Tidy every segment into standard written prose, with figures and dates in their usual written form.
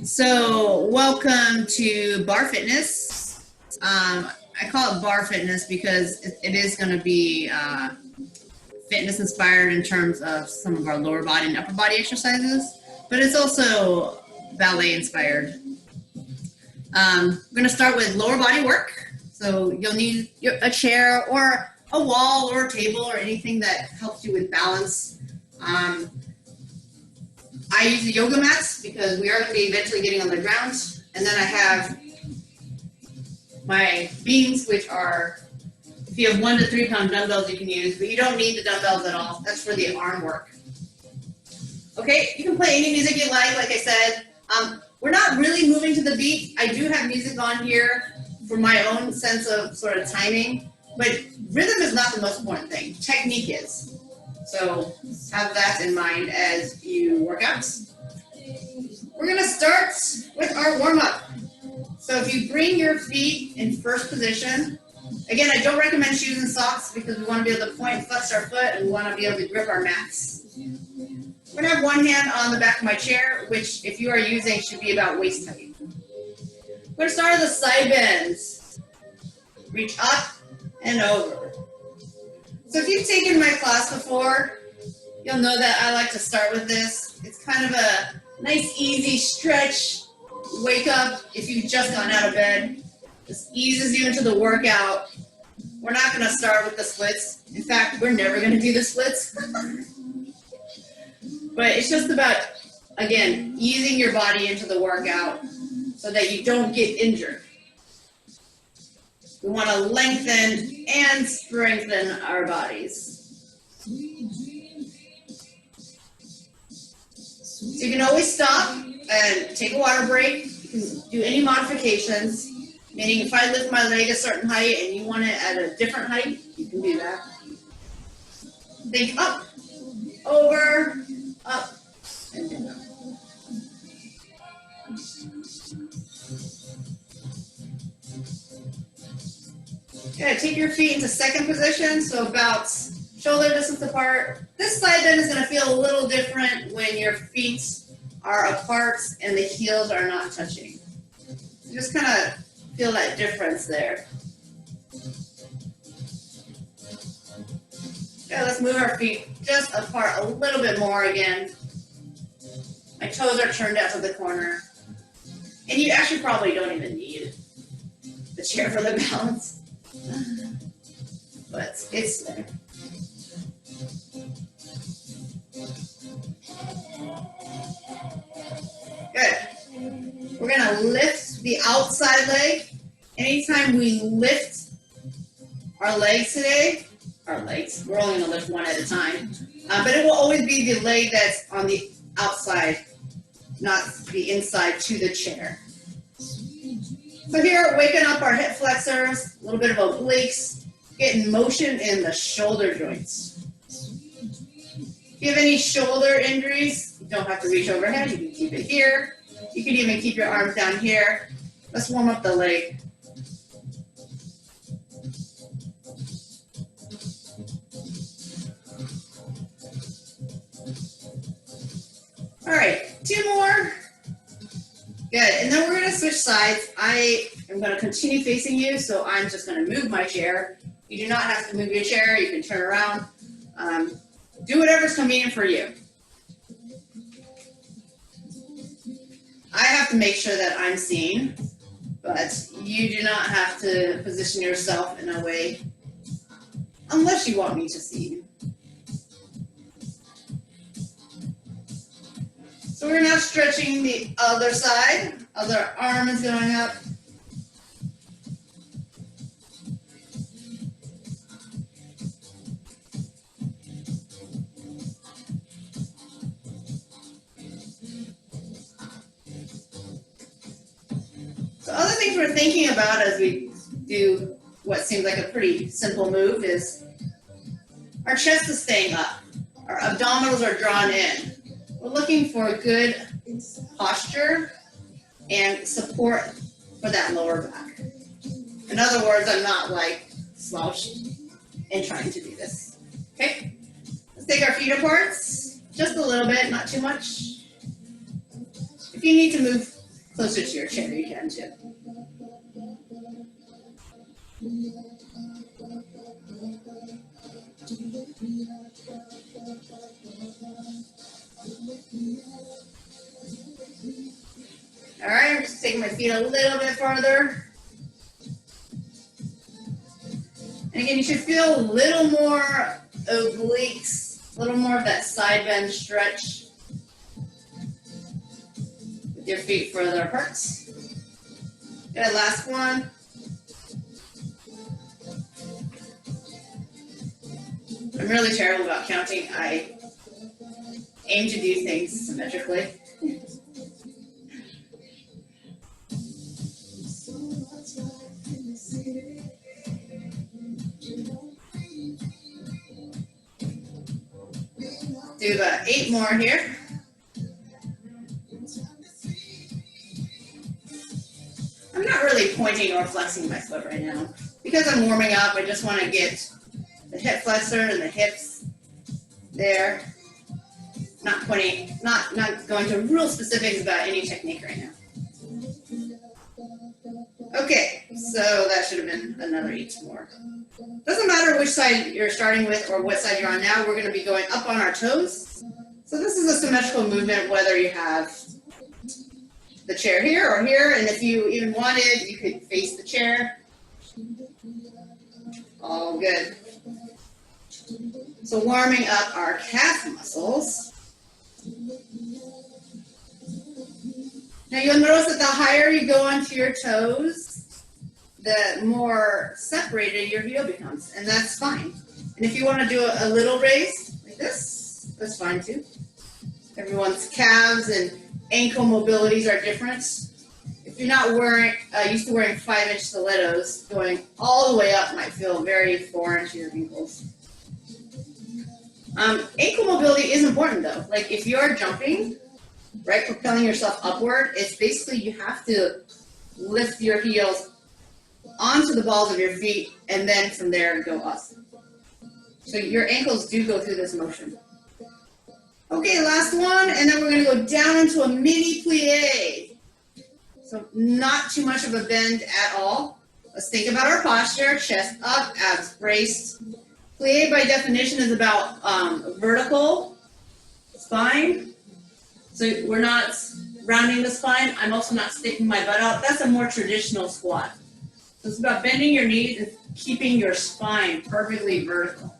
So welcome to Barre Fitness. I call it Barre Fitness because it is going to be fitness inspired in terms of some of our lower body and upper body exercises, but it's also ballet inspired. We're going to start with lower body work. So you'll need a chair or a wall or a table or anything that helps you with balance. I use the yoga mats because we are going to be eventually getting on the ground. And then I have my beams, which are, if you have 1 to 3 pound dumbbells you can use, but you don't need the dumbbells at all. That's for the arm work. Okay, you can play any music you like I said. We're not really moving to the beat. I do have music on here for my own sense of sort of timing, but rhythm is not the most important thing. Technique is. So have that in mind as you work out. We're going to start with our warm-up. So if you bring your feet in first position, again, I don't recommend shoes and socks because we want to be able to point and flex our foot and we want to be able to grip our mats. I'm going to have one hand on the back of my chair, which if you are using should be about waist height. We're going to start with the side bends. Reach up and over. So if you've taken my class before, you'll know that I like to start with this. It's kind of a nice, easy stretch. Wake up if you've just gotten out of bed. This eases you into the workout. We're not going to start with the splits. In fact, we're never going to do the splits. But it's just about, again, easing your body into the workout so that you don't get injured. We want to lengthen and strengthen our bodies. So you can always stop and take a water break. You can do any modifications, meaning if I lift my leg a certain height and you want it at a different height, you can do that. Think up, over, up, and down. Good. Take your feet into second position, so about shoulder distance apart. This side bend is going to feel a little different when your feet are apart and the heels are not touching. So just kind of feel that difference there. Okay, let's move our feet just apart a little bit more again. My toes are turned out to the corner. And you actually probably don't even need the chair for the balance. But it's there. Good. We're going to lift the outside leg. Anytime we lift our legs today, we're only going to lift one at a time, but it will always be the leg that's on the outside, not the inside to the chair. So here, waking up our hip flexors, a little bit of obliques, getting motion in the shoulder joints. If you have any shoulder injuries, you don't have to reach overhead. You can keep it here. You can even keep your arms down here. Let's warm up the leg. All right, 2 more. Good, and then we're going to switch sides. I am going to continue facing you, so I'm just going to move my chair. You do not have to move your chair. You can turn around. Do whatever's convenient for you. I have to make sure that I'm seen, but you do not have to position yourself in a way unless you want me to see you. So we're now stretching the other side. Other arm is going up. So other things we're thinking about as we do what seems like a pretty simple move is our chest is staying up. Our abdominals are drawn in. We're looking for a good posture and support for that lower back. In other words, I'm not like slouched and trying to do this. Okay, let's take our feet apart, just a little bit, not too much. If you need to move closer to your chair, you can too. All right, I'm just taking my feet a little bit farther. And again, you should feel a little more obliques, a little more of that side bend stretch with your feet further apart. Good, last one. I'm really terrible about counting. I aim to do things symmetrically. Do about 8 more here. I'm not really pointing or flexing my foot right now. Because I'm warming up, I just want to get the hip flexor and the hips there. Not pointing, not going to real specifics about any technique right now. Okay, so that should have been another 8 more. Doesn't matter which side you're starting with or what side you're on now, we're going to be going up on our toes. So this is a symmetrical movement whether you have the chair here or here, and if you even wanted, you could face the chair. All good. So warming up our calf muscles. Now you'll notice that the higher you go onto your toes, the more separated your heel becomes, and that's fine. And if you want to do a little raise like this, that's fine too. Everyone's calves and ankle mobilities are different. If you're not used to wearing 5-inch stilettos, going all the way up might feel very foreign to your ankles. Ankle mobility is important though. Like if you're jumping, right, propelling yourself upward, it's basically you have to lift your heels onto the balls of your feet and then from there go up. So your ankles do go through this motion. Okay, last one, and then we're going to go down into a mini plie. So not too much of a bend at all. Let's think about our posture, chest up, abs braced. Plie by definition is about vertical spine. So we're not rounding the spine. I'm also not sticking my butt out. That's a more traditional squat. So it's about bending your knees and keeping your spine perfectly vertical.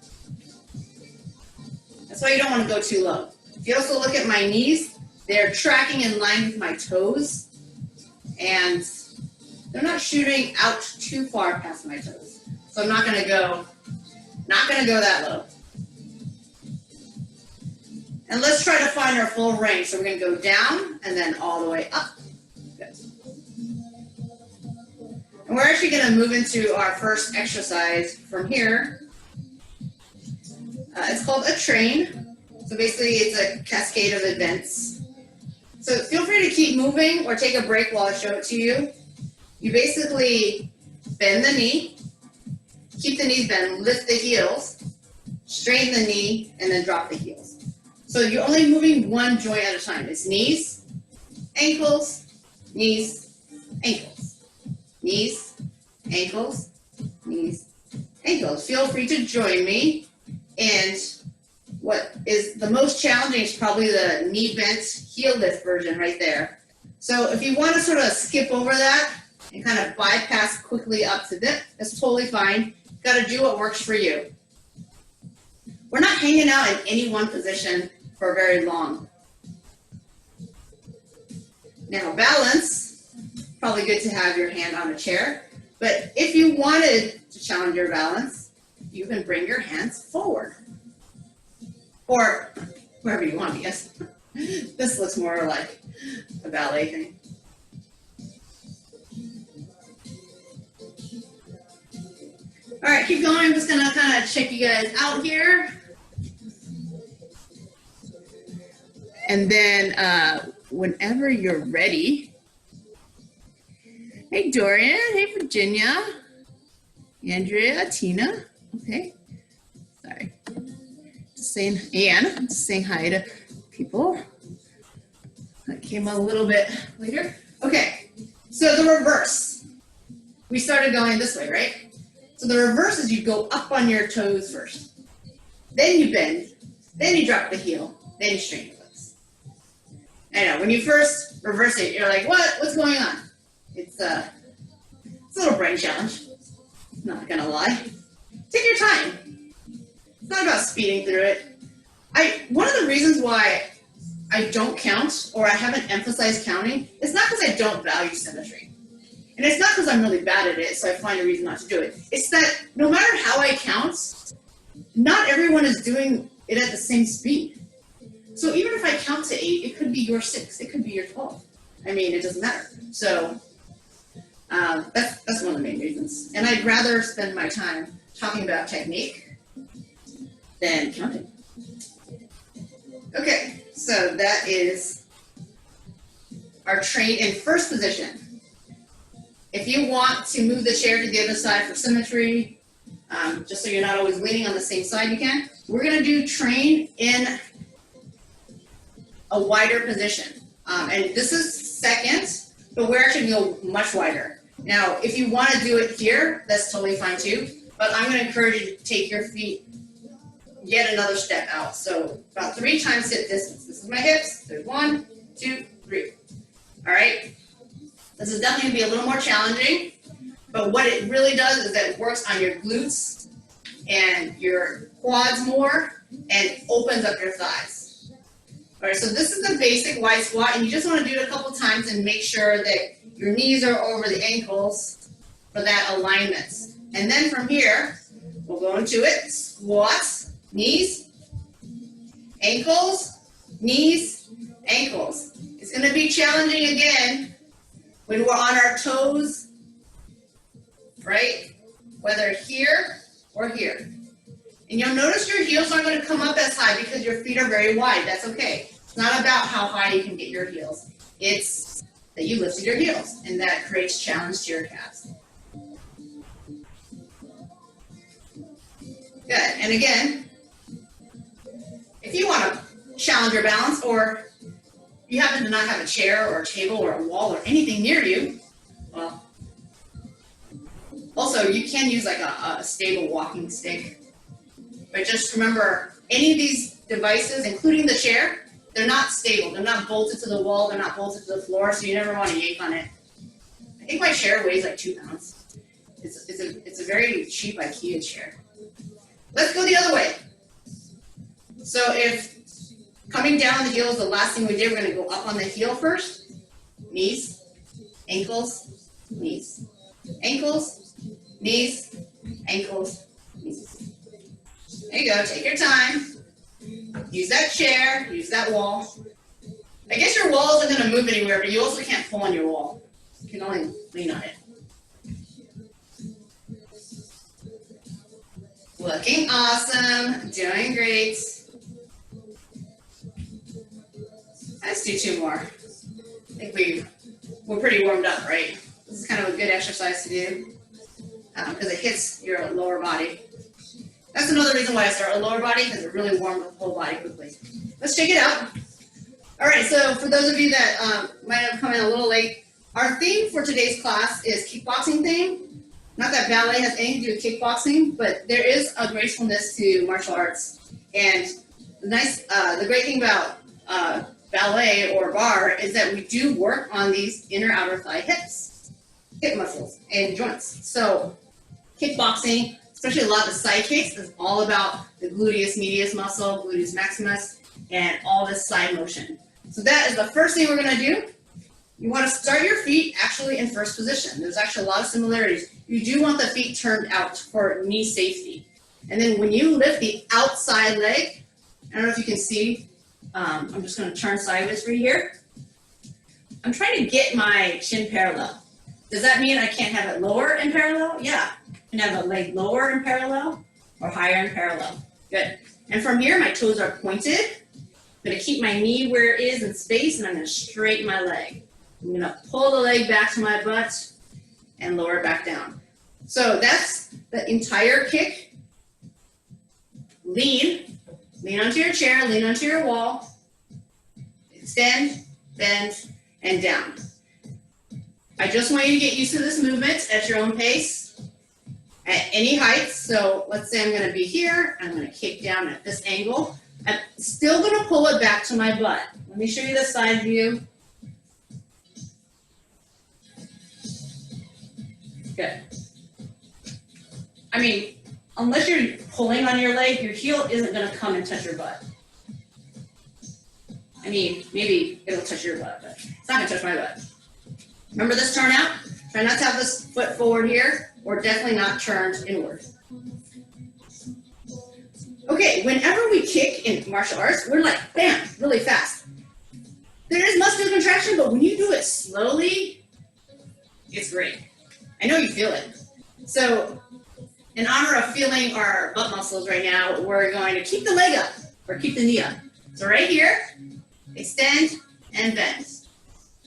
That's why you don't want to go too low. If you also look at my knees, they're tracking in line with my toes, and they're not shooting out too far past my toes. So I'm not going to go that low. And let's try to find our full range. So we're going to go down and then all the way up. Good. And we're actually going to move into our first exercise from here. It's called a train. So basically it's a cascade of events. So feel free to keep moving or take a break while I show it to you. You basically bend the knee, keep the knees bent, lift the heels, straighten the knee, and then drop the heels. So you're only moving one joint at a time. It's knees, ankles, knees, ankles. Knees, ankles, knees, ankles. Feel free to join me. And what is the most challenging is probably the knee bent heel lift version right there. So if you want to sort of skip over that and kind of bypass quickly up to dip, that's totally fine. Got to do what works for you. We're not hanging out in any one position for very long. Now balance, probably good to have your hand on a chair, but if you wanted to challenge your balance, you can bring your hands forward. Or wherever you want, yes. This looks more like a ballet thing. All right, keep going. I'm just gonna kind of check you guys out here. And then whenever you're ready. Hey, Dorian. Hey, Virginia. Andrea, Tina. Okay. Sorry. Just saying, Anne, just saying hi to people that came a little bit later. Okay, so the reverse. We started going this way, right? So the reverse is you go up on your toes first. Then you bend. Then you drop the heel. Then you straighten your legs. I know, when you first reverse it, you're like, what? What's going on? It's a little brain challenge. Not gonna lie. Take your time. It's not about speeding through it. One of the reasons why I don't count, or I haven't emphasized counting, it's not because I don't value symmetry. And it's not because I'm really bad at it, so I find a reason not to do it. It's that no matter how I count, not everyone is doing it at the same speed. So even if I count to 8, it could be your 6, it could be your 12. I mean, it doesn't matter. So that's one of the main reasons. And I'd rather spend my time talking about technique than counting. Okay, so that is our train in first position. If you want to move the chair to the other side for symmetry, just so you're not always leaning on the same side, you can. We're going to do train in a wider position. And this is second, but we're actually going to go much wider. Now, if you want to do it here, that's totally fine too. But I'm going to encourage you to take your feet yet another step out. So about 3 times hip distance. This is my hips. There's 1, 2, 3. All right. This is definitely going to be a little more challenging, but what it really does is that it works on your glutes and your quads more and opens up your thighs. All right, so this is the basic wide squat, and you just want to do it a couple times and make sure that your knees are over the ankles for that alignment. And then from here, we'll go into it. Squats, knees, ankles, knees, ankles. It's going to be challenging again when we're on our toes, right? Whether here or here. And you'll notice your heels aren't going to come up as high because your feet are very wide. That's okay. It's not about how high you can get your heels. It's that you lifted your heels, and that creates challenge to your calves. Good. And again, if you want to challenge your balance, or you happen to not have a chair or a table or a wall or anything near you, well, also you can use like a stable walking stick. But just remember, any of these devices, including the chair, they're not stable. They're not bolted to the wall. They're not bolted to the floor, so you never want to yank on it. I think my chair weighs like 2 pounds. It's a very cheap IKEA chair. Let's go the other way. So if coming down the heel is the last thing we did, we're going to go up on the heel first. Knees, ankles, knees. Ankles, knees, ankles, knees. There you go. Take your time. Use that chair. Use that wall. I guess your wall isn't going to move anywhere, but you also can't pull on your wall. You can only lean on it. Looking awesome. Doing great. Let's do 2 more. I think we're pretty warmed up, right? This is kind of a good exercise to do because it hits your lower body. That's another reason why I start with lower body, because it really warms the whole body quickly. Let's check it out. All right, so for those of you that might have come in a little late, our theme for today's class is kickboxing theme. Not that ballet has anything to do with kickboxing, but there is a gracefulness to martial arts. And the great thing about ballet or bar is that we do work on these inner outer thigh hips, hip muscles and joints. So kickboxing, especially a lot of the side kicks, is all about the gluteus medius muscle, gluteus maximus, and all this side motion. So that is the first thing we're going to do. You want to start your feet actually in first position. There's actually a lot of similarities. You do want the feet turned out for knee safety. And then when you lift the outside leg, I don't know if you can see, I'm just going to turn sideways for you here. I'm trying to get my shin parallel. Does that mean I can't have it lower and parallel? Yeah. I can have a leg lower and parallel or higher and parallel. Good. And from here, my toes are pointed. I'm going to keep my knee where it is in space, and I'm going to straighten my leg. I'm going to pull the leg back to my butt and lower it back down. So that's the entire kick. Lean onto your chair, lean onto your wall. Extend, bend, and down. I just want you to get used to this movement at your own pace, at any height. So let's say I'm gonna be here, I'm gonna kick down at this angle. I'm still gonna pull it back to my butt. Let me show you the side view. Good. I mean, unless you're pulling on your leg, your heel isn't gonna come and touch your butt. I mean, maybe it'll touch your butt, but it's not gonna touch my butt. Remember this turn out? Try not to have this foot forward here, or definitely not turned inward. Okay, whenever we kick in martial arts, we're like, bam, really fast. There is muscular contraction, but when you do it slowly, it's great. I know you feel it. So, in honor of feeling our butt muscles right now, we're going to keep the leg up, or keep the knee up. So right here, extend and bend.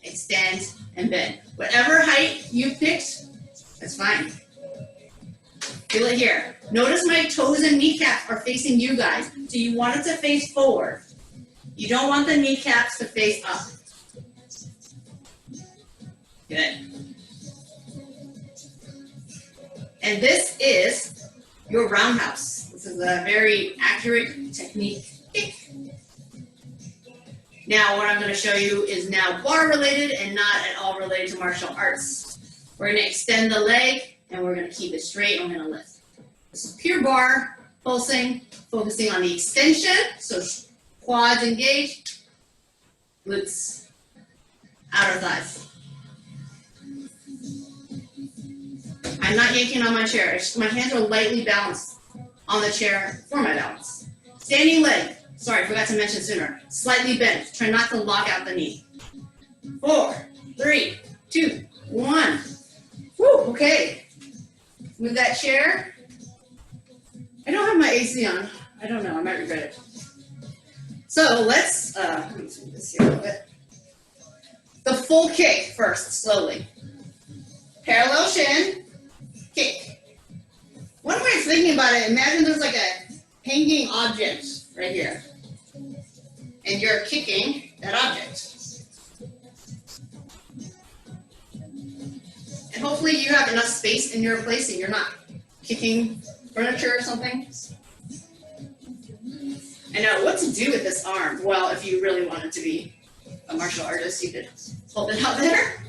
Extend and bend. Whatever height you picked, that's fine. Feel it here. Notice my toes and kneecaps are facing you guys. So you want it to face forward. You don't want the kneecaps to face up. Good. And this is your roundhouse. This is a very accurate technique kick. Now what I'm going to show you is now bar related and not at all related to martial arts. We're going to extend the leg and we're going to keep it straight and we're going to lift. This is pure bar, pulsing, focusing on the extension, so quads engaged, glutes, outer thighs. I'm not yanking on my chair. My hands are lightly balanced on the chair for my balance. Standing leg. Sorry, forgot to mention sooner. Slightly bent. Try not to lock out the knee. 4, 3, 2, 1. Woo, okay. Move that chair. I don't have my AC on. I don't know. I might regret it. So let's let me move this here a little bit. The full kick first, slowly. Parallel shin, kick. One way of thinking about it, imagine there's like a hanging object right here. And you're kicking that object. And hopefully you have enough space in your place and you're not kicking furniture or something. I know what to do with this arm. Well, if you really wanted to be a martial artist, you could hold it out there.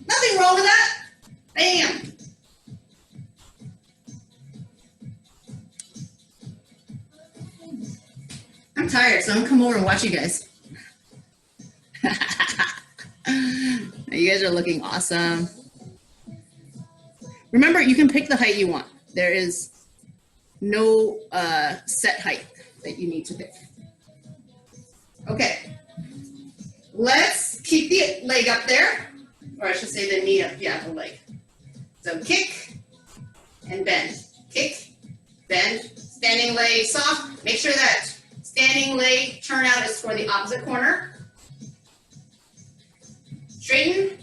Nothing wrong with that. Bam. I'm tired, so I'm gonna come over and watch you guys. You guys are looking awesome. Remember, you can pick the height you want. There is no set height that you need to pick. Okay, let's keep the leg up there, or I should say the knee up, yeah, the leg. So kick and bend, kick, bend, standing leg soft. Make sure that standing leg turnout is for the opposite corner. Straighten,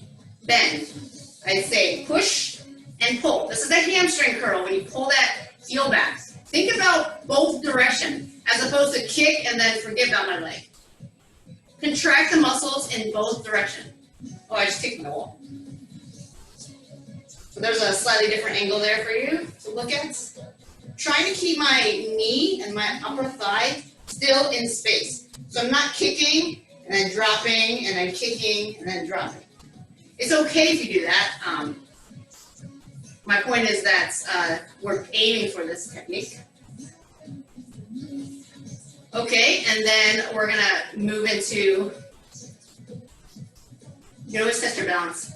bend. I say push and pull. This is a hamstring curl when you pull that heel back. Think about both directions as opposed to kick and then forget about my leg. Contract the muscles in both directions. Oh, I just kicked my wall. So there's a slightly different angle there for you to look at. Trying to keep my knee and my upper thigh still in space. So I'm not kicking and then dropping and then kicking and then dropping. It's okay if you do that. My point is that we're aiming for this technique. Okay, and then we're gonna move into, you can always test your balance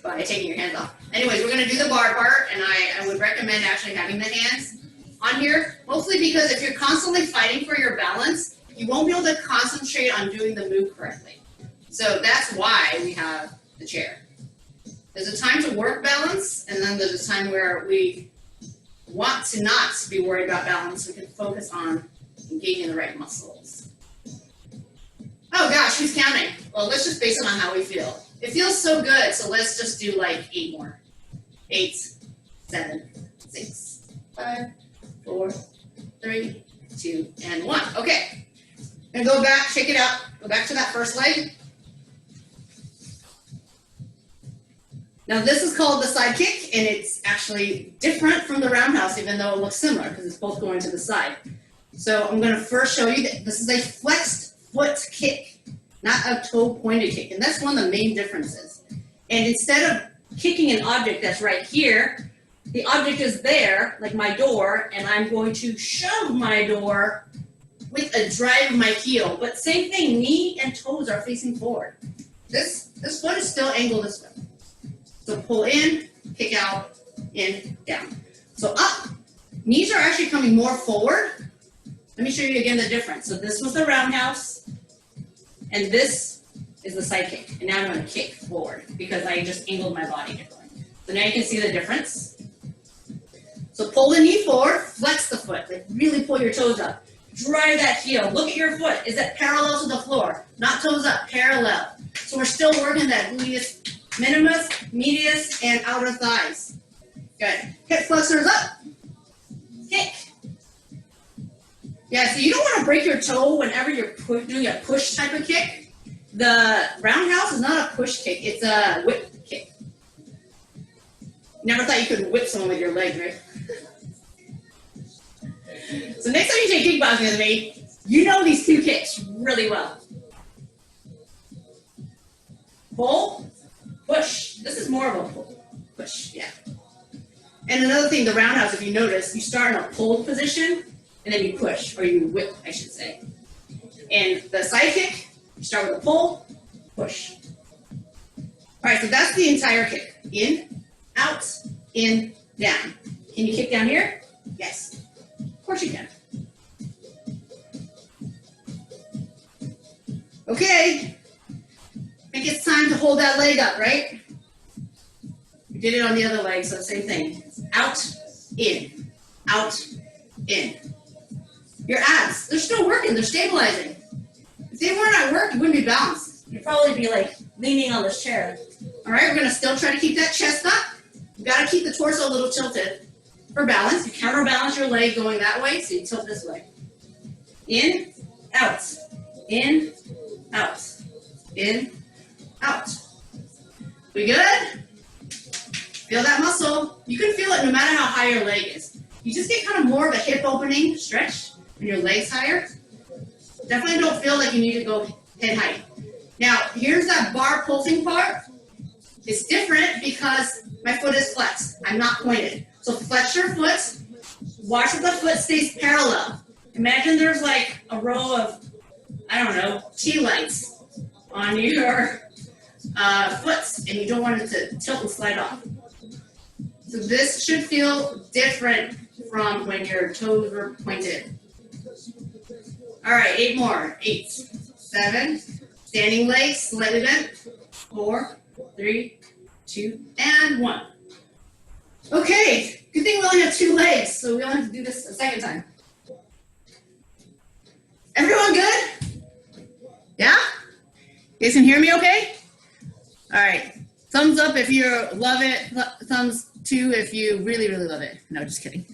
by taking your hands off. Anyways, we're gonna do the bar part, and I would recommend actually having the hands on here, mostly because if you're constantly fighting for your balance, you won't be able to concentrate on doing the move correctly. So that's why we have the chair. There's a time to work balance, and then there's a time where we want to not be worried about balance. We can focus on engaging the right muscles. Oh gosh, who's counting? Well, let's just base it on how we feel. It feels so good, so let's just do like 8 more. 8, 7, 6, 5, 4, 3, 2, and 1. Okay. And go back, shake it out. Go back to that first leg. Now this is called the side kick, and it's actually different from the roundhouse, even though it looks similar because it's both going to the side. So I'm going to first show you that this is a flexed foot kick, not a toe pointed kick, and that's one of the main differences. And instead of kicking an object that's right here, the object is there, like my door, and I'm going to shove my door with a drive of my heel. But same thing, knee and toes are facing forward. This foot is still angled this way. So pull in, kick out, in, down. So up, knees are actually coming more forward. Let me show you again the difference. So this was the roundhouse, and this is the side kick. And now I'm going to kick forward because I just angled my body differently. So now you can see the difference. So pull the knee forward, flex the foot, like really pull your toes up. Drive that heel. Look at your foot. Is it parallel to the floor? Not toes up, parallel. So we're still working that gluteus minimus, medius, and outer thighs. Good. Hip flexors up. Kick. Yeah, so you don't want to break your toe whenever you're doing a push type of kick. The roundhouse is not a push kick. It's a whip kick. Never thought you could whip someone with your leg, right? So next time you take kickboxing with me, you know these two kicks really well. Pull, push. This is more of a pull, push, yeah. And another thing, the roundhouse, if you notice, you start in a pulled position, and then you push, or you whip, I should say. And the side kick, you start with a pull, push. All right, so that's the entire kick. In, out, in, down. Can you kick down here? Yes. Of course you can. Okay. I think it's time to hold that leg up, right? We did it on the other leg, so same thing. Out, in, out, in. Your abs, they're still working, they're stabilizing. If they weren't at work, you wouldn't be balanced. You'd probably be like leaning on this chair. All right, we're gonna still try to keep that chest up. You gotta keep the torso a little tilted for balance. You counterbalance your leg going that way, so you tilt this way. In, out, in, out, in, out. We good? Feel that muscle. You can feel it no matter how high your leg is. You just get kind of more of a hip opening stretch when your leg's higher. Definitely don't feel like you need to go head height. Now, here's that bar pulsing part. It's different because my foot is flexed. I'm not pointed. So flex your foot. Watch that the foot stays parallel. Imagine there's like a row of, I don't know, tea lights on your foot, and you don't want it to tilt and slide off. So this should feel different from when your toes were pointed. All right, 8 more. 8, 7, standing legs, slightly bent. 4, 3, 2, and 1. Okay, good thing we only have 2 legs, so we only have to do this a second time. Everyone good? Yeah? You guys can hear me okay? All right, thumbs up if you love it, thumbs 2 if you really, really love it. No, just kidding.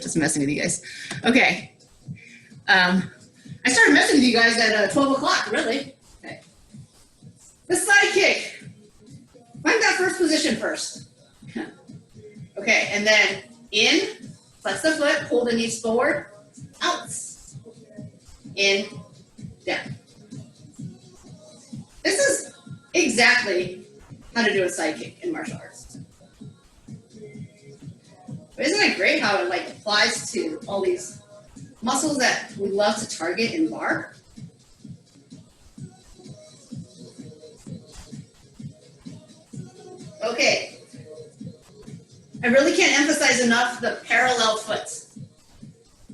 Just messing with you guys. Okay. I started messing with you guys at 12 o'clock, really. Okay. The side kick. Find that first position first. Okay, and then in, flex the foot, pull the knees forward, out, in, down. This is exactly how to do a side kick in martial arts. But isn't it great how it like applies to all these muscles that we love to target in bar? Okay. I really can't emphasize enough the parallel foot.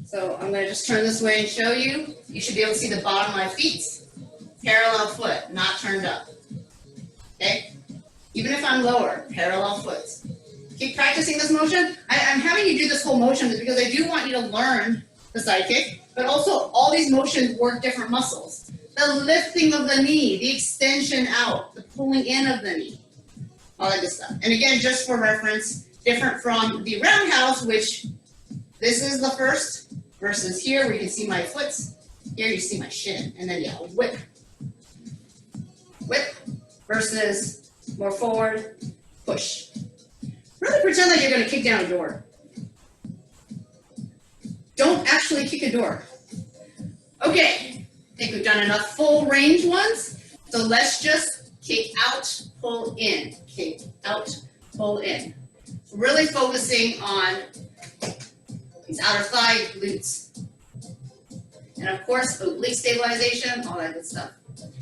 So I'm going to just turn this way and show you. You should be able to see the bottom of my feet. Parallel foot, not turned up. Okay? Even if I'm lower, parallel foot. Keep practicing this motion. I'm having you do this whole motion because I do want you to learn the side kick, but also all these motions work different muscles. The lifting of the knee, the extension out, the pulling in of the knee, all that good stuff. And again, just for reference, different from the roundhouse, which this is the first, versus here where you can see my foot, here you see my shin, and then yeah, whip. Whip versus more forward, push. Really pretend like you're going to kick down a door. Don't actually kick a door. Okay, I think we've done enough full range ones. So let's just kick out, pull in, kick out, pull in. Really focusing on these outer thigh glutes. And of course, oblique stabilization, all that good stuff.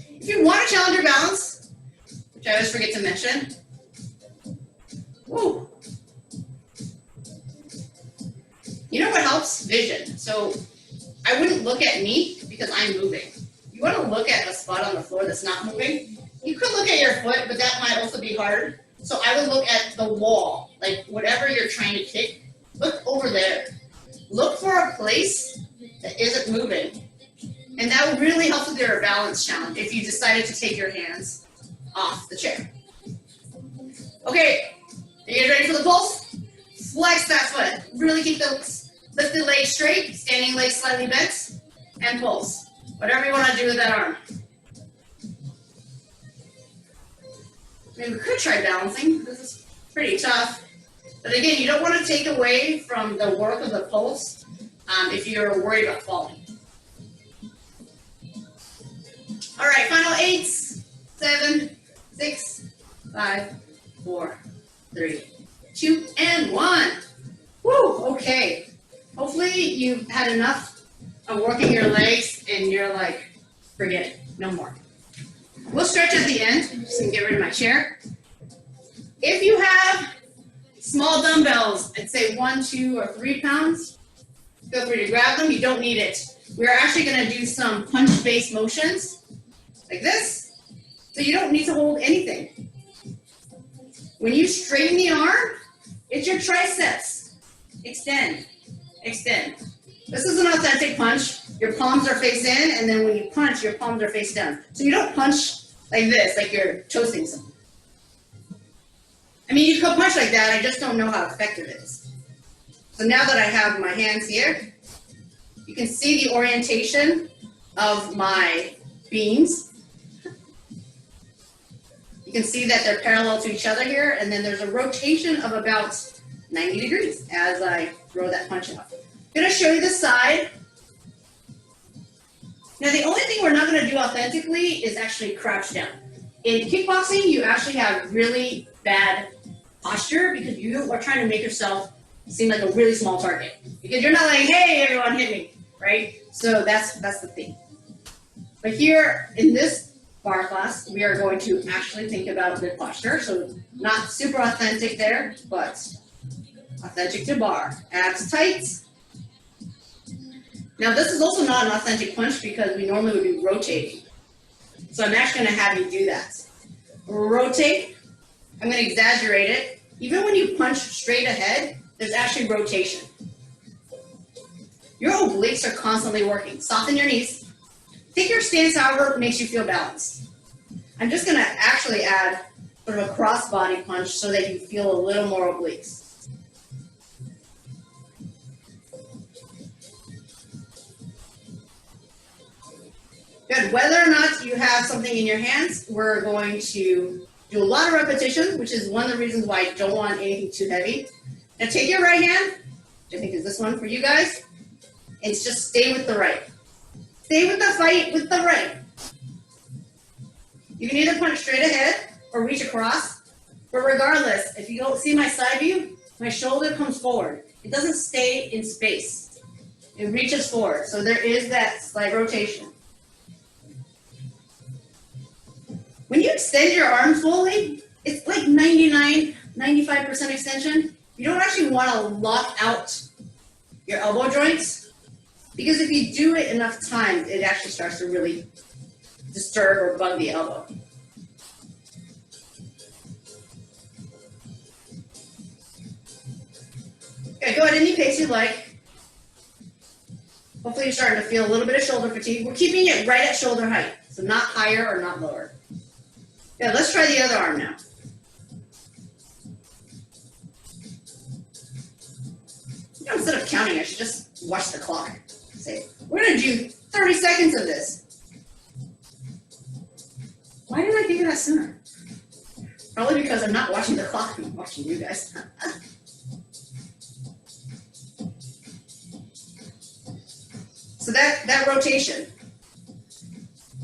If you want to challenge your balance, which I always forget to mention, woo. You know what helps? Vision. So I wouldn't look at me because I'm moving. You want to look at a spot on the floor that's not moving. You could look at your foot, but that might also be hard. So I would look at the wall, like whatever you're trying to kick, look over there. Look for a place that isn't moving. And that would really help with your balance challenge if you decided to take your hands off the chair. Okay, are you guys ready for the pulse? Flex that foot. Really keep the lifted leg straight, standing leg slightly bent, and pulse. Whatever you want to do with that arm. Maybe we could try balancing. This is pretty tough. But again, you don't want to take away from the work of the pulse if you're worried about falling. All right, final 8, 7, 6, 5, 4, 3, 2, and 1. Woo, okay. Hopefully you've had enough of working your legs and you're like, forget it, no more. We'll stretch at the end. I'm just gonna get rid of my chair. If you have small dumbbells, I'd say 1, 2, or 3 pounds, feel free to grab them. You don't need it. We're actually gonna do some punch-based motions like this, so you don't need to hold anything. When you straighten the arm, it's your triceps. Extend, extend. This is an authentic punch. Your palms are face in, and then when you punch, your palms are face down. So you don't punch like this, like you're toasting someone. I mean, you could punch like that, I just don't know how effective it is. So now that I have my hands here, you can see the orientation of my beams. You can see that they're parallel to each other here, and then there's a rotation of about 90 degrees as I throw that punch out. I'm gonna show you the side. Now the only thing we're not gonna do authentically is actually crouch down. In kickboxing, you actually have really bad posture because you are trying to make yourself seem like a really small target. Because you're not like, hey, everyone hit me, right? So that's the thing. But here in this bar class, we are going to actually think about good posture. So not super authentic there, but authentic to bar. Abs tight. Now this is also not an authentic punch because we normally would be rotating. So I'm actually gonna have you do that. Rotate. I'm gonna exaggerate it. Even when you punch straight ahead, there's actually rotation. Your obliques are constantly working. Soften your knees. Take your stance however makes you feel balanced. I'm just gonna actually add sort of a cross body punch so that you feel a little more obliques. Good. Whether or not you have something in your hands, we're going to do a lot of repetitions, which is one of the reasons why I don't want anything too heavy. Now take your right hand, which I think is this one for you guys, and just stay with the right. Stay with the fight with the right. You can either punch straight ahead or reach across, but regardless, if you don't see my side view, my shoulder comes forward. It doesn't stay in space. It reaches forward, so there is that slight rotation. When you extend your arms fully, it's like 99, 95% extension. You don't actually want to lock out your elbow joints because if you do it enough times, it actually starts to really disturb or bug the elbow. Okay, go at any pace you like. Hopefully you're starting to feel a little bit of shoulder fatigue. We're keeping it right at shoulder height, so not higher or not lower. Yeah, let's try the other arm now. You know, instead of counting, I should just watch the clock. Say, we're gonna do 30 seconds of this. Why didn't I think of that sooner? Probably because I'm not watching the clock, I'm watching you guys. So that rotation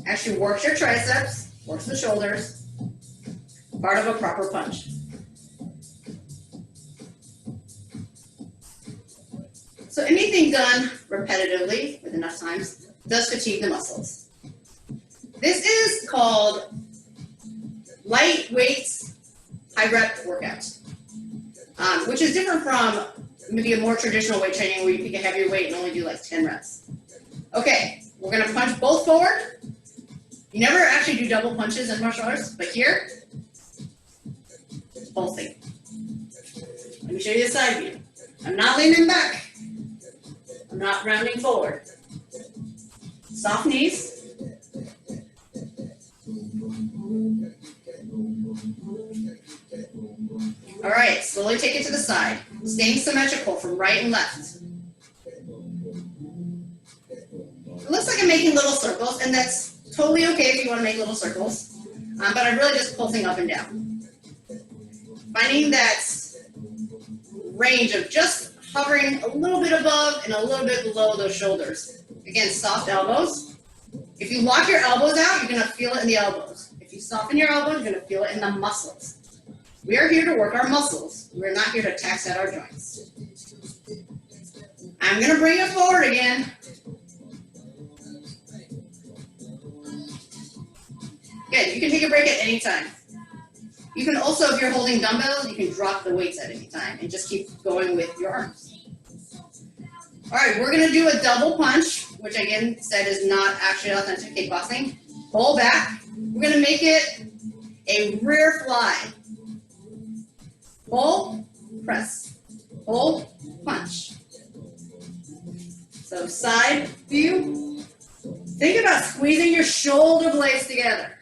actually works your triceps, works the shoulders, part of a proper punch. So anything done repetitively with enough times does fatigue the muscles. This is called light weights, high rep workout, which is different from maybe a more traditional weight training where you pick a heavier weight and only do like 10 reps. Okay, we're gonna punch both forward. You never actually do double punches in martial arts, but here, pulsing. Let me show you the side view. I'm not leaning back. I'm not rounding forward. Soft knees. All right, slowly take it to the side. Staying symmetrical from right and left. It looks like I'm making little circles, and that's totally okay if you want to make little circles, but I'm really just pulsing up and down. Finding that range of just hovering a little bit above and a little bit below those shoulders. Again, soft elbows. If you lock your elbows out, you're going to feel it in the elbows. If you soften your elbows, you're going to feel it in the muscles. We are here to work our muscles. We're not here to tax out our joints. I'm going to bring it forward again. Good, you can take a break at any time. You can also, if you're holding dumbbells, you can drop the weights at any time and just keep going with your arms. All right, we're gonna do a double punch, which again said is not actually authentic kickboxing. Pull back. We're gonna make it a rear fly. Pull, press, pull, punch. So side view. Think about squeezing your shoulder blades together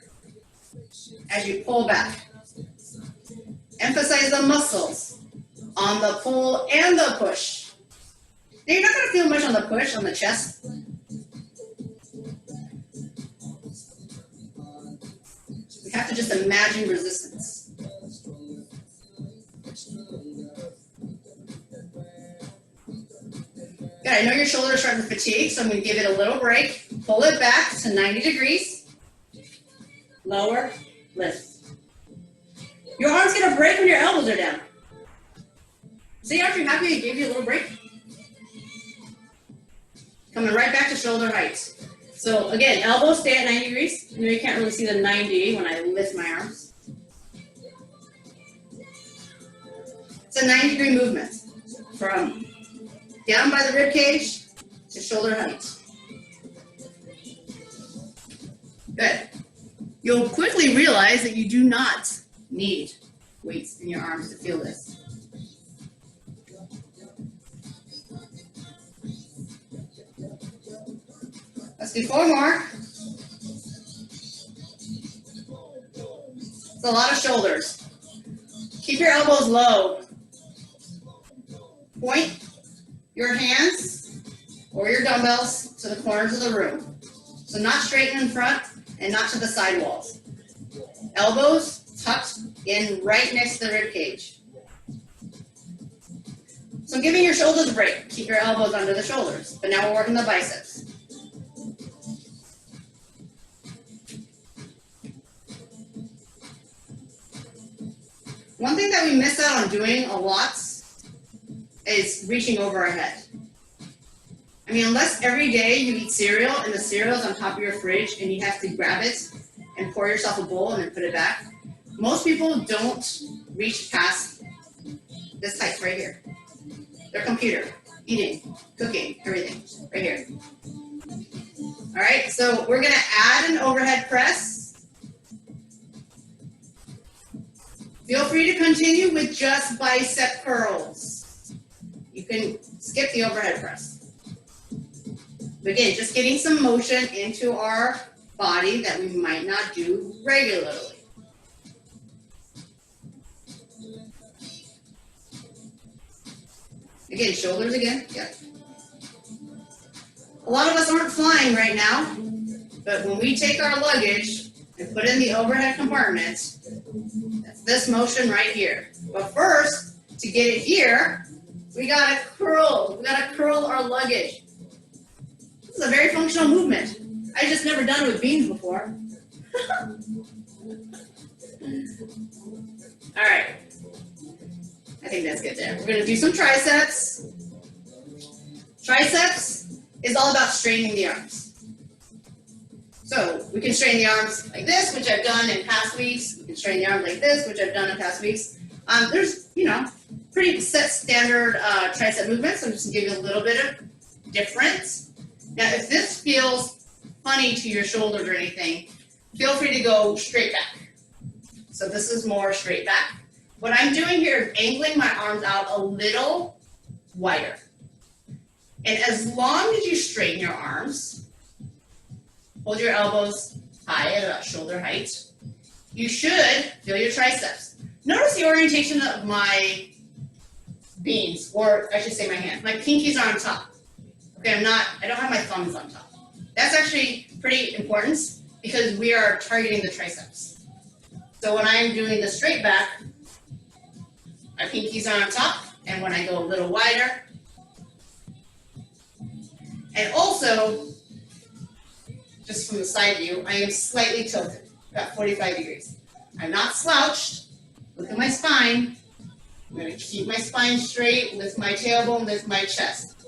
as you pull back. Emphasize the muscles on the pull and the push. Now you're not going to feel much on the push on the chest. We have to just imagine resistance. Good, I know your shoulders are starting to fatigue, so I'm going to give it a little break. Pull it back to 90 degrees. Lower, lift. Your arm's gonna break when your elbows are down. See, aren't you happy I gave you a little break? Coming right back to shoulder height. So again, elbows stay at 90 degrees. You know you can't really see the 90 when I lift my arms. It's a 90-degree movement from down by the rib cage to shoulder height. Good. You'll quickly realize that you do not need weights in your arms to feel this. Let's do 4 more. It's a lot of shoulders. Keep your elbows low. Point your hands or your dumbbells to the corners of the room. So not straight in front and not to the side walls. Elbows tucked in right next to the rib cage. So I'm giving your shoulders a break. Keep your elbows under the shoulders. But now we're working the biceps. One thing that we miss out on doing a lot is reaching over our head. I mean, unless every day you eat cereal and the cereal's on top of your fridge and you have to grab it and pour yourself a bowl and then put it back, most people don't reach past this height right here. Their computer, eating, cooking, everything, right here. All right, so we're gonna add an overhead press. Feel free to continue with just bicep curls. You can skip the overhead press. But again, just getting some motion into our body that we might not do regularly. Again, shoulders again, yep. A lot of us aren't flying right now, but when we take our luggage and put in the overhead compartment. That's this motion right here. But first, to get it here, we gotta curl. We gotta curl our luggage. This is a very functional movement. I just never done it with beans before. All right. I think that's good there. We're gonna do some triceps. Triceps is all about straightening the arms. So we can straighten the arms like this, which I've done in past weeks. We can straighten the arms like this, which I've done in past weeks. There's, pretty set standard tricep movements. I'm just gonna give you a little bit of difference. Now, if this feels funny to your shoulders or anything, feel free to go straight back. So this is more straight back. What I'm doing here is angling my arms out a little wider. And as long as you straighten your arms, hold your elbows high at about shoulder height, you should feel your triceps. Notice the orientation of my beans, or I should say my hands. My pinkies are on top. Okay, I don't have my thumbs on top. That's actually pretty important because we are targeting the triceps. So when I'm doing the straight back, my pinkies are on top, and when I go a little wider, and also, just from the side view, I am slightly tilted, about 45 degrees. I'm not slouched. Look at my spine. I'm going to keep my spine straight, lift my tailbone, lift my chest.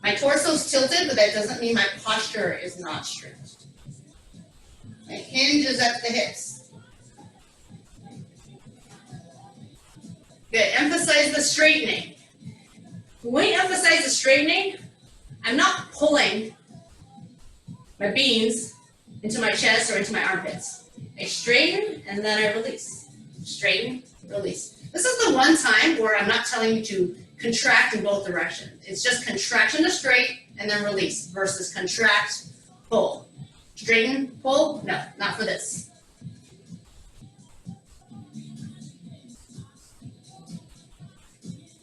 My torso's tilted, but that doesn't mean my posture is not straight. My hinge is at the hips. Good. Emphasize the straightening. When you emphasize the straightening, I'm not pulling my beans into my chest or into my armpits. I straighten and then I release. Straighten, release. This is the one time where I'm not telling you to contract in both directions. It's just contraction to straight and then release versus contract, pull. Straighten, pull, no, not for this.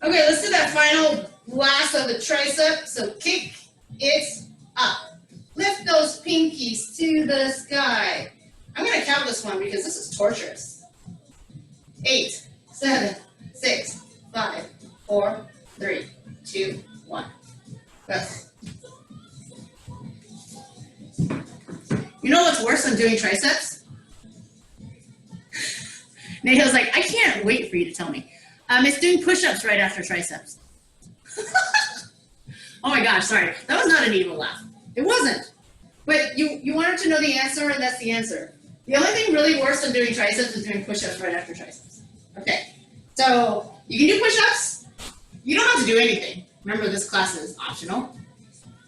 Okay, let's do that final blast of the tricep. So kick it up. Lift those pinkies to the sky. I'm going to count this one because this is torturous. 8, 7, 6, 5, 4, 3, 2, 1. Go. You know what's worse than doing triceps? Nao's like, I can't wait for you to tell me. It's doing push-ups right after triceps. Oh my gosh, sorry. That was not an evil laugh. It wasn't. But you wanted to know the answer, and that's the answer. The only thing really worse than doing triceps is doing push-ups right after triceps. Okay, so you can do push-ups. You don't have to do anything. Remember, this class is optional.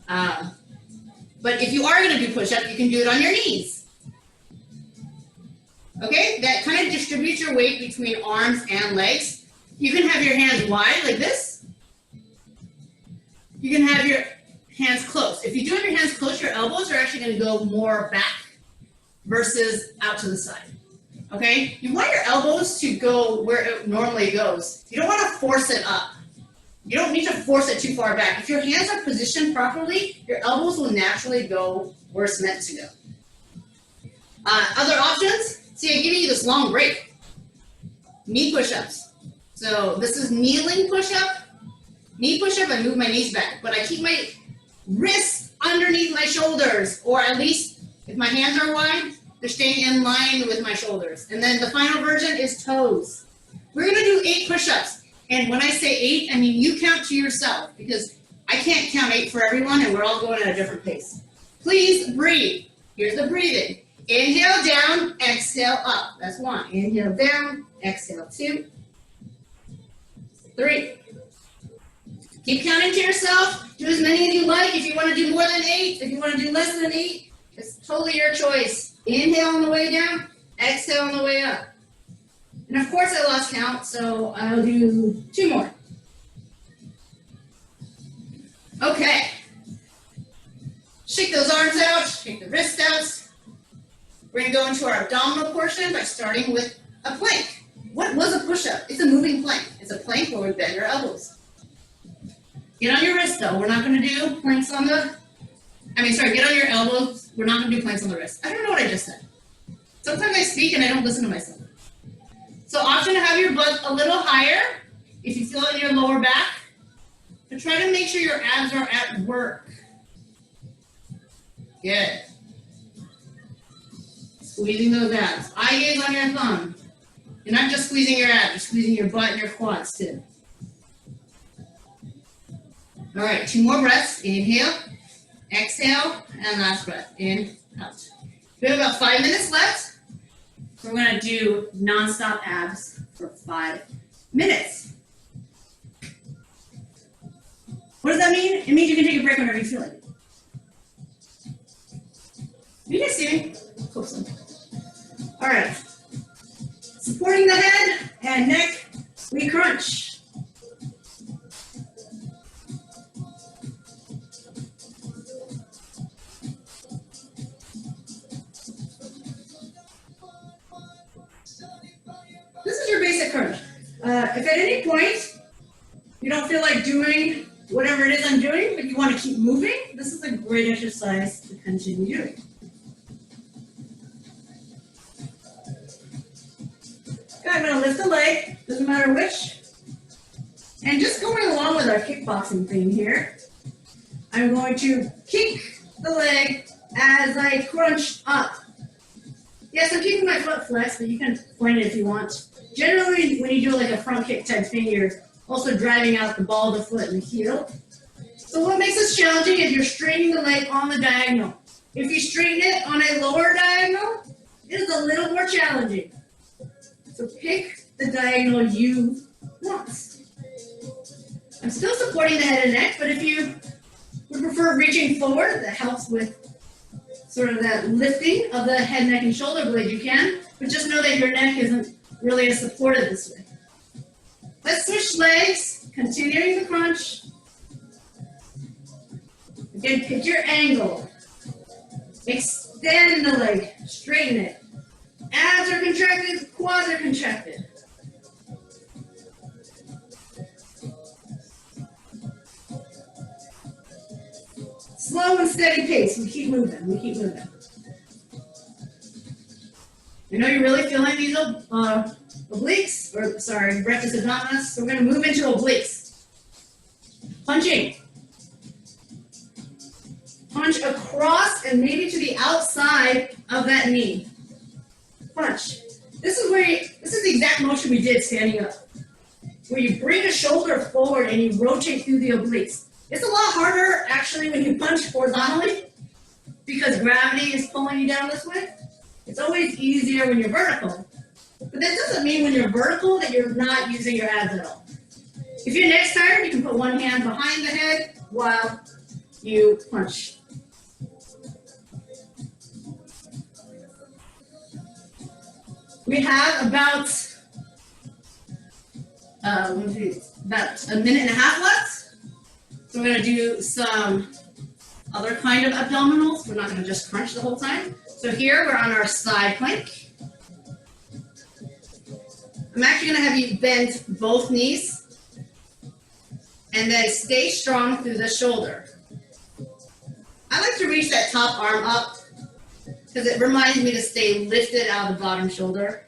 But if you are going to do push-up, you can do it on your knees. Okay, that kind of distributes your weight between arms and legs. You can have your hands wide like this. You can have your hands close. If you do have your hands close, your elbows are actually going to go more back versus out to the side. Okay? You want your elbows to go where it normally goes. You don't want to force it up. You don't need to force it too far back. If your hands are positioned properly, your elbows will naturally go where it's meant to go. Other options? See, I give you this long break. Knee push-ups. So this is kneeling push-up. Knee push-up, I move my knees back, but I keep my wrists underneath my shoulders, or at least if my hands are wide, they're staying in line with my shoulders. And then the final version is toes. We're gonna do 8 push-ups. And when I say 8, I mean you count to yourself, because I can't count 8 for everyone and we're all going at a different pace. Please breathe. Here's the breathing. Inhale down, exhale up. That's 1. Inhale down, exhale 2, 3. Keep counting to yourself. Do as many as you like. If you want to do more than 8, if you want to do less than 8, it's totally your choice. Inhale on the way down, exhale on the way up. And of course I lost count, so I'll do 2 more. Okay. Shake those arms out, shake the wrists out. We're going to go into our abdominal portion by starting with a plank. What was a push-up? It's a moving plank. It's a plank where we bend our elbows. Get on your wrist though. We're not going to do planks on the, get on your elbows. We're not going to do planks on the wrist. I don't know what I just said. Sometimes I speak and I don't listen to myself. So option to have your butt a little higher if you feel it in your lower back. But try to make sure your abs are at work. Good. Squeezing those abs. Eye gaze on your thumb. You're not just squeezing your abs, you're squeezing your butt and your quads too. All right, 2 more breaths. Inhale, exhale, and last breath. In, out. We have about 5 minutes left. We're gonna do non-stop abs for 5 minutes. What does that mean? It means you can take a break whenever you feel like it. You guys see me? Closely. All right. Supporting the head and neck, we crunch. This is your basic crunch. If at any point you don't feel like doing whatever it is I'm doing, but you want to keep moving, this is a great exercise to continue doing. Okay, I'm going to lift the leg, doesn't matter which. And just going along with our kickboxing thing here, I'm going to kick the leg as I crunch up. Yes, I'm keeping my foot flexed, but you can point it if you want. Generally, when you do like a front kick type thing, you're also driving out the ball of the foot and the heel. So what makes this challenging is you're straightening the leg on the diagonal. If you straighten it on a lower diagonal, it is a little more challenging. So pick the diagonal you want. I'm still supporting the head and neck, but if you would prefer reaching forward, that helps with sort of that lifting of the head, neck, and shoulder blade, you can. But just know that your neck isn't really as supported this way. Let's switch legs, continuing the crunch. Again, pick your angle. Extend the leg, straighten it. Abs are contracted, quads are contracted. Slow and steady pace, we keep moving, we keep moving. I know you're really feeling these obliques, or sorry, rectus abdominis, so we're going to move into obliques. Punching. Punch across and maybe to the outside of that knee. Punch. This is the exact motion we did standing up, where you bring a shoulder forward and you rotate through the obliques. It's a lot harder actually when you punch horizontally because gravity is pulling you down this way. It's always easier when you're vertical, but that doesn't mean when you're vertical that you're not using your abs at all. If your neck's tired, you can put one hand behind the head while you punch. We have about a minute and a half left. So we're going to do some other kind of abdominals. We're not going to just crunch the whole time. So here we're on our side plank. I'm actually going to have you bend both knees and then stay strong through the shoulder. I like to reach that top arm up because it reminds me to stay lifted out of the bottom shoulder.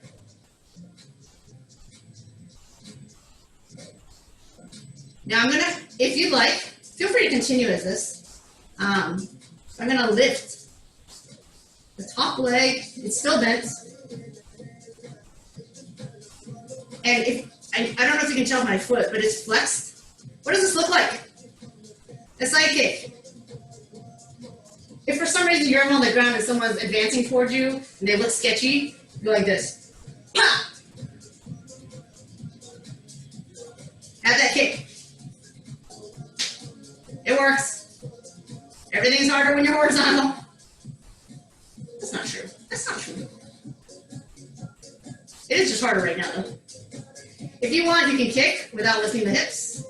Now I'm going to, if you like, feel free to continue as this. I'm going to lift the top leg. It's still bent. And if I don't know if you can tell my foot, but it's flexed. What does this look like? A side kick. If for some reason you're on the ground and someone's advancing towards you and they look sketchy, go like this. Ha! Have that kick. It works. Everything's harder when you're horizontal. That's not true. That's not true. It is just harder right now, though. If you want, you can kick without lifting the hips.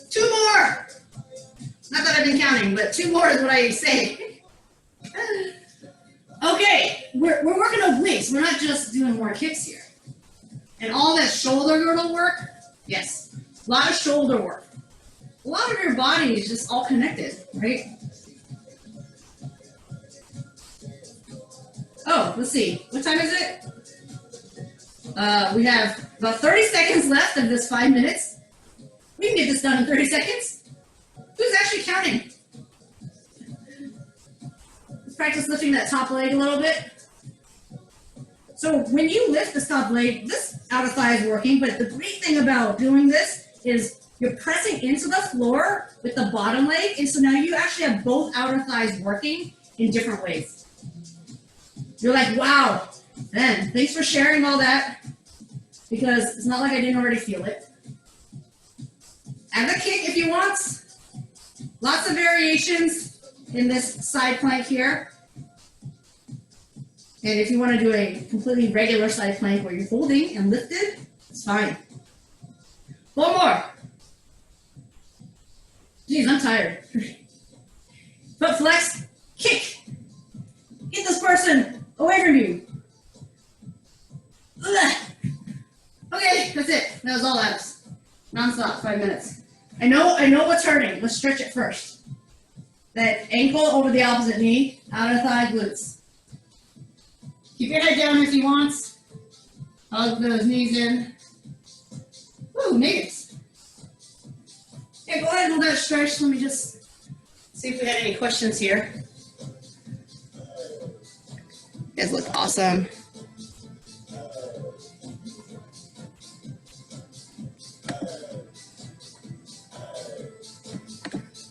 2 more. Not that I've been counting, but 2 more is what I say. Okay, we're working obliques. We're not just doing more kicks here. And all that shoulder girdle work, yes, a lot of shoulder work. A lot of your body is just all connected, right? let's see. What time is it? We have about 30 seconds left of this 5 minutes. We can get this done in 30 seconds. Who's actually counting? Let's practice lifting that top leg a little bit. So when you lift this top leg, this outer thigh is working, but the great thing about doing this is you're pressing into the floor with the bottom leg, and so now you actually have both outer thighs working in different ways. You're like, wow, Ben, thanks for sharing all that, because it's not like I didn't already feel it. Add the kick if you want. Lots of variations in this side plank here. And if you want to do a completely regular side plank where you're holding and lifted, it's fine. One more. Geez, I'm tired. Foot flex, kick. Get this person away from you. Ugh. Okay, that's it. That was all abs. Non-stop, 5 minutes. I know what's hurting. Let's stretch it first. That ankle over the opposite knee, outer thigh, glutes. Keep your head down if you want. Hug those knees in. Woo, natives. Yeah, go ahead and hold that stretch. Let me just see if we had any questions here. You guys look awesome.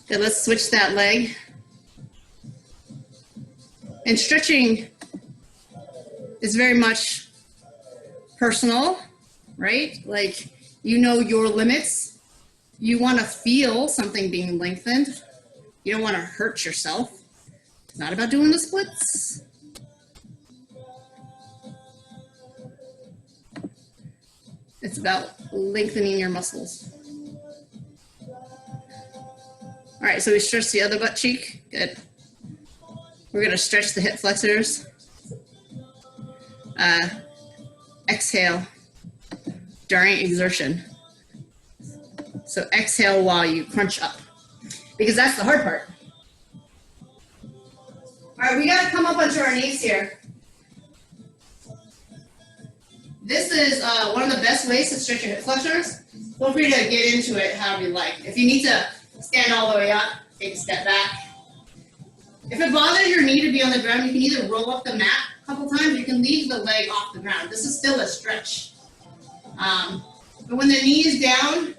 Okay, let's switch that leg. And stretching is very much personal, right? Like, you know your limits. You want to feel something being lengthened. You don't want to hurt yourself. It's not about doing the splits. It's about lengthening your muscles. All right, so we stretch the other butt cheek. Good. We're going to stretch the hip flexors. Exhale during exertion. So exhale while you crunch up, because that's the hard part. All right, we got to come up onto our knees here. This is one of the best ways to stretch your hip flexors. Feel free to get into it however you like. If you need to stand all the way up, take a step back. If it bothers your knee to be on the ground, you can either roll up the mat a couple times, you can leave the leg off the ground. This is still a stretch. But when the knee is down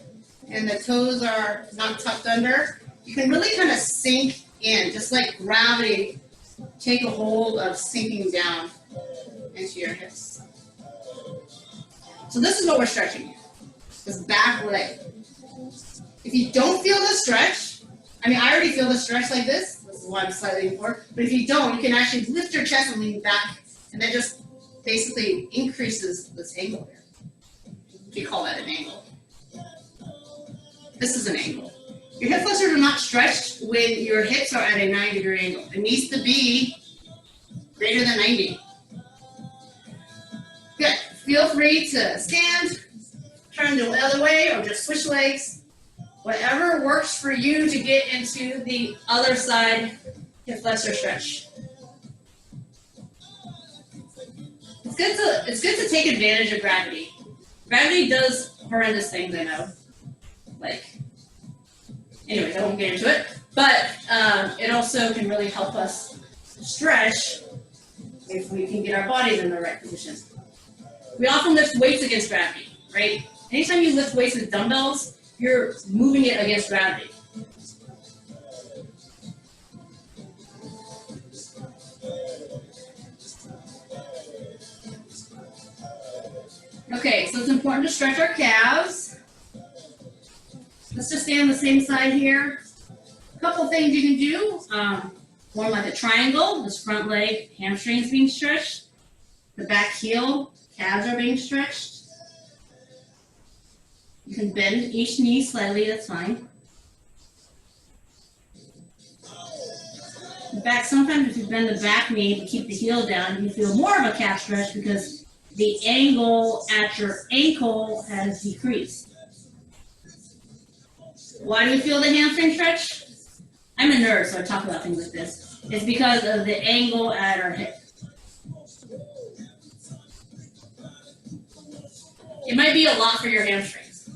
and the toes are not tucked under, you can really kind of sink in, just like gravity. Take a hold of sinking down into your hips. So this is what we're stretching, this back leg. If you don't feel the stretch, I mean, I already feel the stretch like this. This is why I'm slightly leaning forward. But if you don't, you can actually lift your chest and lean back, and that just basically increases this angle here. We call that an angle. This is an angle. Your hip flexors are not stretched when your hips are at a 90-degree angle. It needs to be greater than 90. Good. Feel free to stand, turn the other way, or just switch legs. Whatever works for you to get into the other side hip flexor stretch. It's good to take advantage of gravity. Gravity does horrendous things, I know. Anyways, I won't get into it. But it also can really help us stretch if we can get our bodies in the right position. We often lift weights against gravity, right? Anytime you lift weights with dumbbells, you're moving it against gravity. Okay, so it's important to stretch our calves. Let's just stay on the same side here. A couple things you can do. One like a triangle, this front leg, hamstrings being stretched. The back heel, calves are being stretched. You can bend each knee slightly, that's fine. In fact, sometimes if you bend the back knee but keep the heel down, you feel more of a calf stretch because the angle at your ankle has decreased. Why do you feel the hamstring stretch? I'm a nerd, so I talk about things like this. It's because of the angle at our hip. it might be a lot for your hamstrings.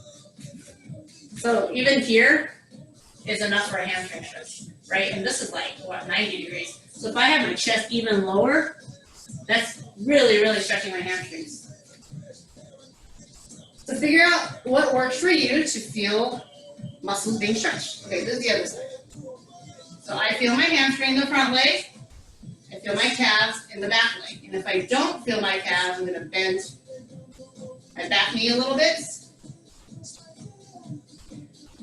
So even here is enough for a hamstring stretch, right? And this is like, what, 90 degrees. So if I have my chest even lower, that's really, really stretching my hamstrings. So figure out what works for you to feel muscles being stretched. Okay, this is the other side. So I feel my hamstring in the front leg. I feel my calves in the back leg. And if I don't feel my calves, I'm going to bend my back knee a little bit.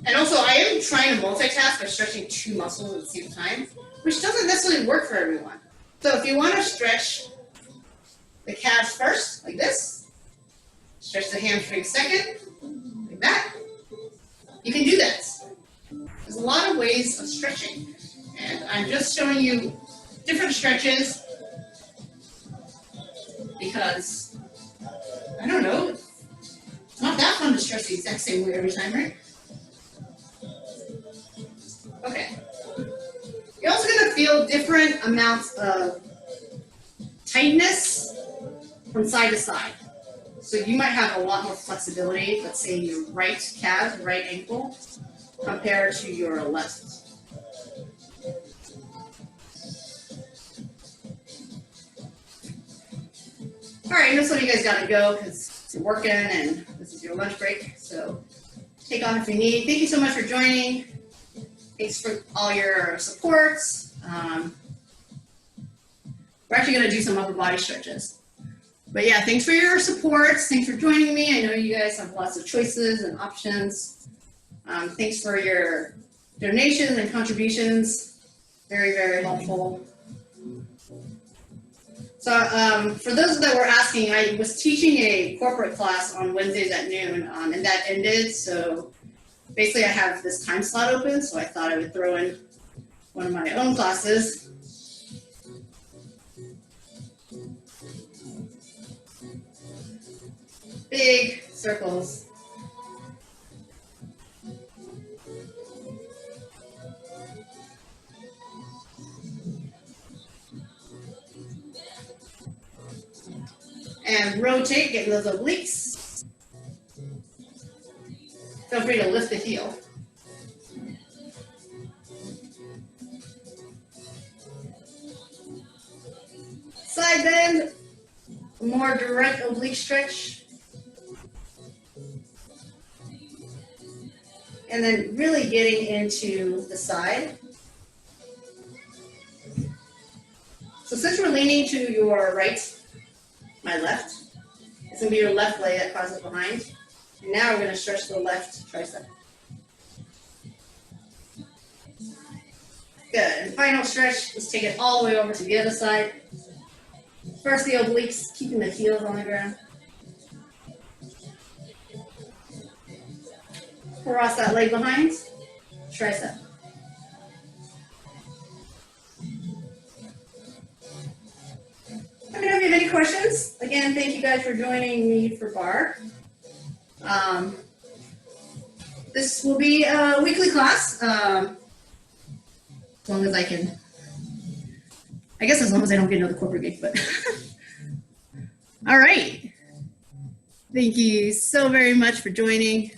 And also, I am trying to multitask by stretching two muscles at the same time, which doesn't necessarily work for everyone. So if you want to stretch the calves first, like this, stretch the hamstring second, like that, you can do that. There's a lot of ways of stretching, and I'm just showing you different stretches because, I don't know, it's not that fun to stretch the exact same way every time, right? Okay. You're also going to feel different amounts of tightness from side to side. So you might have a lot more flexibility, let's say in your right calf, right ankle, compared to your left. All right, this one you guys got to go because you're working and this is your lunch break. So take off if you need. Thank you so much for joining. Thanks for all your support. We're actually going to do some upper body stretches. But yeah, thanks for your support. Thanks for joining me. I know you guys have lots of choices and options. Thanks for your donations and contributions. Very, very helpful. So for those that were asking, I was teaching a corporate class on Wednesdays at noon, and that ended. So basically I have this time slot open, so I thought I would throw in one of my own classes. Big circles. And rotate, get those obliques. Feel free to lift the heel. Side bend, more direct oblique stretch. And then really getting into the side. So since we're leaning to your right, my left, it's gonna be your left leg that crosses behind. And now we're gonna stretch the left tricep. Good, and final stretch, let's take it all the way over to the other side. First the obliques, keeping the heels on the ground. Cross that leg behind, tricep. Let me know if you have any questions. Again, thank you guys for joining me for Barre. This will be a weekly class, as long as I can. I guess as long as I don't get another corporate gig, but. All right. Thank you so very much for joining.